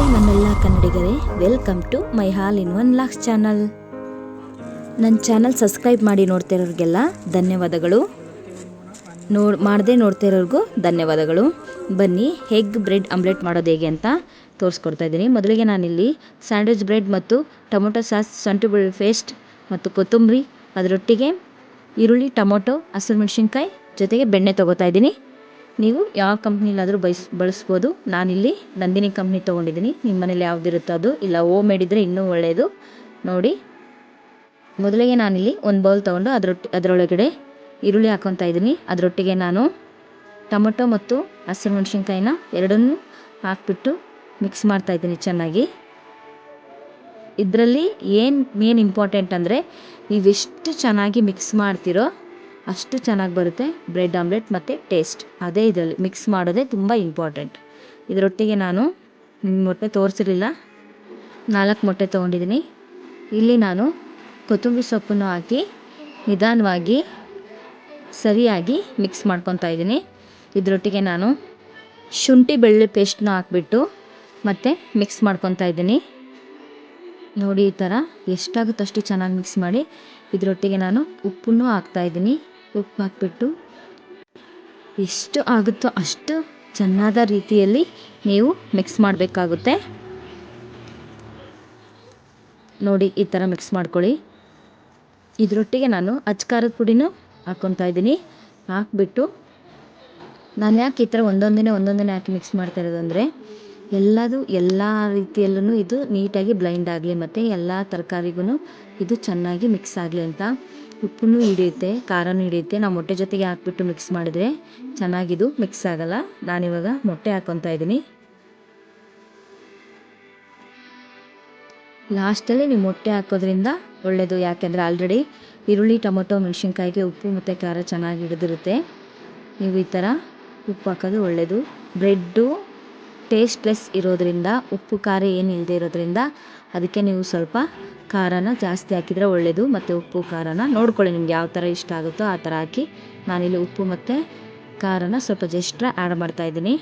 ನಮಸ್ತೆ ನನ್ನೆಲ್ಲ ಕನ್ನಡಿಗರೇ, welcome to my all in one locks channel. ನನ್ನ ಚಾನಲ್ ಸಬ್ಸ್ಕ್ರೈಬ್ ಮಾಡಿ ನೋಡ್ತಿರೋರಿಗೆಲ್ಲ ಧನ್ಯವಾದಗಳು. ಮಾಡದೆ ನೋಡ್ತಿರೋರಿಗೂ ಧನ್ಯವಾದಗಳು. ಬನ್ನಿ ಎಗ್ ಬ್ರೆಡ್ ಆಮ್ಲೆಟ್ ಮಾಡೋದು ಹೇಗೆ ಅಂತ ತೋರಿಸ್ಕೊಡ್ತಾ ಇದ್ದೀನಿ. ಮೊದಲಿಗೆ ನಾನಿಲ್ಲಿ ಸ್ಯಾಂಡ್ವಿಚ್ ಬ್ರೆಡ್ ಮತ್ತು ಟೊಮೊಟೊ ಸಾಸ್, ಶುಂಠಿ ಬೆಳ್ಳುಳ್ಳಿ ಪೇಸ್ಟ್ ಮತ್ತು ಕೊತ್ತಂಬರಿ, ಅದರೊಟ್ಟಿಗೆ ಈರುಳ್ಳಿ, ಟೊಮೊಟೊ, ಹಸಿಮೆಣಸಿನ್ಕಾಯಿ ಜೊತೆಗೆ ಬೆಣ್ಣೆ ತೊಗೋತಾ ಇದ್ದೀನಿ. ನೀವು ಯಾವ ಕಂಪ್ನಿಲಾದರೂ ಬಳಸ್ಬೋದು. ನಾನಿಲ್ಲಿ ನಂದಿನಿ ಕಂಪ್ನಿ ತೊಗೊಂಡಿದ್ದೀನಿ. ನಿಮ್ಮ ಮನೇಲಿ ಯಾವುದಿರುತ್ತೋ ಅದು, ಇಲ್ಲ ಹೋಮ್ ಮೇಡ್ ಇದ್ದರೆ ಇನ್ನೂ ಒಳ್ಳೆಯದು. ನೋಡಿ, ಮೊದಲಿಗೆ ನಾನಿಲ್ಲಿ ಒಂದು ಬೌಲ್ ತೊಗೊಂಡು ಅದರೊಳಗಡೆ ಈರುಳ್ಳಿ ಹಾಕ್ಕೊತಾ ಇದ್ದೀನಿ. ಅದರೊಟ್ಟಿಗೆ ನಾನು ಟೊಮೊಟೊ ಮತ್ತು ಹಸಿಮೆಣಸಿನ್ಕಾಯಿನ ಎರಡನ್ನೂ ಹಾಕ್ಬಿಟ್ಟು ಮಿಕ್ಸ್ ಮಾಡ್ತಾಯಿದ್ದೀನಿ ಚೆನ್ನಾಗಿ. ಇದರಲ್ಲಿ ಮೇನ್ ಇಂಪಾರ್ಟೆಂಟ್ ಅಂದರೆ ನೀವೆಷ್ಟು ಚೆನ್ನಾಗಿ ಮಿಕ್ಸ್ ಮಾಡ್ತೀರೋ ಅಷ್ಟು ಚೆನ್ನಾಗಿ ಬರುತ್ತೆ ಬ್ರೆಡ್ ಆಮ್ಲೆಟ್ ಮತ್ತು ಟೇಸ್ಟ್. ಅದೇ ಇದರಲ್ಲಿ ಮಿಕ್ಸ್ ಮಾಡೋದೇ ತುಂಬ ಇಂಪಾರ್ಟೆಂಟ್. ಇದರೊಟ್ಟಿಗೆ ನಾನು ಮೊಟ್ಟೆ ತೋರಿಸಿರಲಿಲ್ಲ, 4 ಮೊಟ್ಟೆ ತೊಗೊಂಡಿದ್ದೀನಿ. ಇಲ್ಲಿ ನಾನು ಕೊತ್ತಂಬರಿ ಸೊಪ್ಪನ್ನು ಹಾಕಿ ನಿಧಾನವಾಗಿ ಸರಿಯಾಗಿ ಮಿಕ್ಸ್ ಮಾಡ್ಕೊತಾ ಇದ್ದೀನಿ. ಇದರೊಟ್ಟಿಗೆ ನಾನು ಶುಂಠಿ ಬೆಳ್ಳುಳ್ಳಿ ಪೇಸ್ಟ್ನ ಹಾಕ್ಬಿಟ್ಟು ಮತ್ತೆ ಮಿಕ್ಸ್ ಮಾಡ್ಕೊತಾ ಇದ್ದೀನಿ. ನೋಡಿ, ಈ ಥರ ಎಷ್ಟಾಗುತ್ತೋ ಅಷ್ಟು ಚೆನ್ನಾಗಿ ಮಿಕ್ಸ್ ಮಾಡಿ ಇದರೊಟ್ಟಿಗೆ ನಾನು ಉಪ್ಪನ್ನು ಹಾಕ್ತಾಯಿದ್ದೀನಿ. ಉಪ್ಪು ಹಾಕ್ಬಿಟ್ಟು ಎಷ್ಟು ಆಗುತ್ತೋ ಅಷ್ಟು ಚೆನ್ನಾದ ರೀತಿಯಲ್ಲಿ ನೀವು ಮಿಕ್ಸ್ ಮಾಡಬೇಕಾಗುತ್ತೆ. ನೋಡಿ, ಈ ಥರ ಮಿಕ್ಸ್ ಮಾಡ್ಕೊಳ್ಳಿ. ಇದರೊಟ್ಟಿಗೆ ನಾನು ಅಚ್ಕಾರದ ಪುಡಿನೂ ಹಾಕ್ಕೊತಾ ಇದ್ದೀನಿ. ಹಾಕ್ಬಿಟ್ಟು ನಾನು ಯಾಕೆ ಈ ಥರ ಒಂದೊಂದೇ ಹಾಕಿ ಮಿಕ್ಸ್ ಮಾಡ್ತಾ ಇರೋದು ಅಂದರೆ, ಎಲ್ಲ ರೀತಿಯಲ್ಲೂ ಇದು ನೀಟಾಗಿ ಬ್ಲೆಂಡ್ ಆಗಲಿ ಮತ್ತು ಎಲ್ಲ ತರಕಾರಿಗೂ ಇದು ಚೆನ್ನಾಗಿ ಮಿಕ್ಸ್ ಆಗಲಿ ಅಂತ. ಉಪ್ಪನ್ನು ಹಿಡಿಯುತ್ತೆ, ಖಾರನೂ ಹಿಡಿಯುತ್ತೆ. ನಾವು ಮೊಟ್ಟೆ ಜೊತೆಗೆ ಹಾಕ್ಬಿಟ್ಟು ಮಿಕ್ಸ್ ಮಾಡಿದ್ರೆ ಚೆನ್ನಾಗಿದು ಮಿಕ್ಸ್ ಆಗೋಲ್ಲ. ನಾನಿವಾಗ ಮೊಟ್ಟೆ ಹಾಕ್ಕೊತಾ ಇದ್ದೀನಿ. ಲಾಸ್ಟಲ್ಲಿ ನೀವು ಮೊಟ್ಟೆ ಹಾಕೋದ್ರಿಂದ ಒಳ್ಳೆಯದು. ಯಾಕೆಂದರೆ ಆಲ್ರೆಡಿ ಈರುಳ್ಳಿ, ಟೊಮೊಟೊ, ಮೆಣಸಿನ್ಕಾಯಿಗೆ ಉಪ್ಪು ಮತ್ತು ಖಾರ ಚೆನ್ನಾಗಿ ಹಿಡಿದಿರುತ್ತೆ. ನೀವು ಈ ಥರ ಉಪ್ಪು ಹಾಕೋದು ಒಳ್ಳೆಯದು. ಬ್ರೆಡ್ಡು ಟೇಸ್ಟ್ಲೆಸ್ ಇರೋದರಿಂದ, ಉಪ್ಪು ಖಾರ ಏನು ಇಲ್ಲದೆ ಇರೋದ್ರಿಂದ ಅದಕ್ಕೆ ನೀವು ಸ್ವಲ್ಪ ಖಾರನ ಜಾಸ್ತಿ ಹಾಕಿದರೆ ಒಳ್ಳೆಯದು. ಮತ್ತು ಉಪ್ಪು ಖಾರನ ನೋಡ್ಕೊಳ್ಳಿ, ನಿಮ್ಗೆ ಯಾವ ಥರ ಇಷ್ಟ ಆಗುತ್ತೋ ಆ ಥರ ಹಾಕಿ. ನಾನಿಲ್ಲಿ ಉಪ್ಪು ಮತ್ತು ಖಾರನ ಸ್ವಲ್ಪ ಜಸ್ಟ್ ಆ್ಯಡ್ ಮಾಡ್ತಾಯಿದ್ದೀನಿ.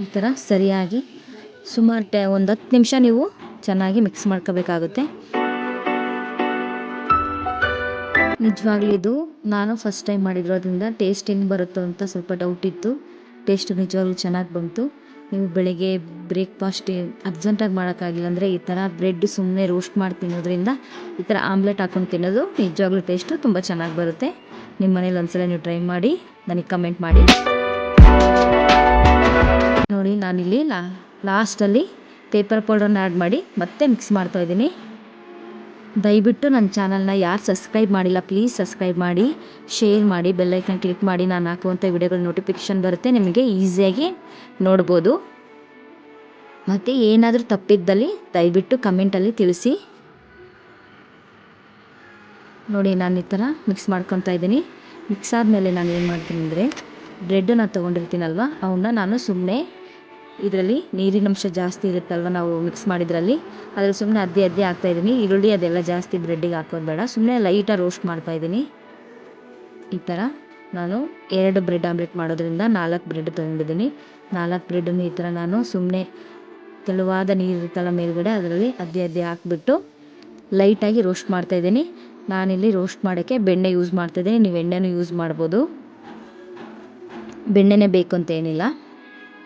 ಈ ಥರ ಸರಿಯಾಗಿ ಸುಮಾರು ಒಂದು 10 ನಿಮಿಷ ನೀವು ಚೆನ್ನಾಗಿ ಮಿಕ್ಸ್ ಮಾಡ್ಕೋಬೇಕಾಗುತ್ತೆ. ನಿಜವಾಗ್ಲೂ ಇದು ನಾನು ಫಸ್ಟ್ ಟೈಮ್ ಮಾಡಿರೋದ್ರಿಂದ ಟೇಸ್ಟ್ ಹೆಂಗೆ ಬರುತ್ತೋ ಅಂತ ಸ್ವಲ್ಪ ಡೌಟ್ ಇತ್ತು. ಟೇಸ್ಟ್ ನಿಜವಾಗ್ಲೂ ಚೆನ್ನಾಗಿ ಬಂತು. ನೀವು ಬೆಳಗ್ಗೆ ಬ್ರೇಕ್ಫಾಸ್ಟ್ ಅರ್ಜೆಂಟಾಗಿ ಮಾಡೋಕ್ಕಾಗಿಲ್ಲ ಅಂದರೆ ಈ ಥರ ಬ್ರೆಡ್ ಸುಮ್ಮನೆ ರೋಸ್ಟ್ ಮಾಡಿ ತಿನ್ನೋದ್ರಿಂದ, ಈ ಥರ ಆಮ್ಲೆಟ್ ಹಾಕ್ಕೊಂಡು ತಿನ್ನೋದು ನಿಜವಾಗ್ಲೂ ಟೇಸ್ಟು ತುಂಬ ಚೆನ್ನಾಗಿ ಬರುತ್ತೆ. ನಿಮ್ಮ ಮನೇಲಿ ಒಂದ್ಸಲ ನೀವು ಟ್ರೈ ಮಾಡಿ ನನಗೆ ಕಮೆಂಟ್ ಮಾಡಿ. ನೋಡಿ, ನಾನಿಲ್ಲಿ ಲಾಸ್ಟಲ್ಲಿ ಪೇಪರ್ ಪೌಡರ್ನ ಆ್ಯಡ್ ಮಾಡಿ ಮತ್ತೆ ಮಿಕ್ಸ್ ಮಾಡ್ತಾಯಿದ್ದೀನಿ. ದಯವಿಟ್ಟು ನನ್ನ ಚಾನಲ್ನ ಯಾರು ಸಬ್ಸ್ಕ್ರೈಬ್ ಮಾಡಿಲ್ಲ ಪ್ಲೀಸ್ ಸಬ್ಸ್ಕ್ರೈಬ್ ಮಾಡಿ, ಶೇರ್ ಮಾಡಿ, ಬೆಲ್ಲೈಕನ್ ಕ್ಲಿಕ್ ಮಾಡಿ. ನಾನು ಹಾಕುವಂಥ ವಿಡಿಯೋಗಳ ನೋಟಿಫಿಕೇಷನ್ ಬರುತ್ತೆ, ನಿಮಗೆ ಈಸಿಯಾಗಿ ನೋಡ್ಬೋದು. ಮತ್ತು ಏನಾದರೂ ತಪ್ಪಿದ್ದಲ್ಲಿ ದಯವಿಟ್ಟು ಕಮೆಂಟಲ್ಲಿ ತಿಳಿಸಿ. ನೋಡಿ, ನಾನು ಈ ಥರ ಮಿಕ್ಸ್ ಮಾಡ್ಕೊತಾ ಇದ್ದೀನಿ. ಮಿಕ್ಸ್ ಆದಮೇಲೆ ನಾನು ಏನು ಮಾಡ್ತೀನಿ ಅಂದರೆ, ಬ್ರೆಡ್ಡನ್ನು ತೊಗೊಂಡಿರ್ತೀನಲ್ವ ಅವನ್ನ ನಾನು ಸುಮ್ಮನೆ ಇದರಲ್ಲಿ ನೀರಿನಂಶ ಜಾಸ್ತಿ ಇರುತ್ತಲ್ವ ನಾವು ಮಿಕ್ಸ್ ಮಾಡಿದ್ರಲ್ಲಿ, ಅದ್ರಲ್ಲಿ ಸುಮ್ಮನೆ ಅದ್ದಿ ಹಾಕ್ತಾಯಿದ್ದೀನಿ. ಈರುಳ್ಳಿ ಅದೆಲ್ಲ ಜಾಸ್ತಿ ಬ್ರೆಡ್ಡಿಗೆ ಹಾಕೋದು ಬೇಡ, ಸುಮ್ಮನೆ ಲೈಟಾಗಿ ರೋಸ್ಟ್ ಮಾಡ್ತಾಯಿದ್ದೀನಿ. ಈ ಥರ ನಾನು 2 ಬ್ರೆಡ್ ಆಮ್ಲೆಟ್ ಮಾಡೋದ್ರಿಂದ 4 ಬ್ರೆಡ್ ತೊಗೊಂಡಿದ್ದೀನಿ. 4 ಬ್ರೆಡ್ಡನ್ನು ಈ ಥರ ನಾನು ಸುಮ್ಮನೆ ತೆಳುವಾದ ನೀರು ಇರುತ್ತಲ್ಲ ಮೇಲ್ಗಡೆ, ಅದರಲ್ಲಿ ಅದ್ದಿ ಹಾಕ್ಬಿಟ್ಟು ಲೈಟಾಗಿ ರೋಸ್ಟ್ ಮಾಡ್ತಾಯಿದ್ದೀನಿ. ನಾನಿಲ್ಲಿ ರೋಸ್ಟ್ ಮಾಡೋಕ್ಕೆ ಬೆಣ್ಣೆ ಯೂಸ್ ಮಾಡ್ತಾಯಿದ್ದೀನಿ. ನೀವು ಎಣ್ಣೆನೂ ಯೂಸ್ ಮಾಡ್ಬೋದು, ಬೆಣ್ಣೆನೇ ಬೇಕು ಅಂತ ಏನಿಲ್ಲ.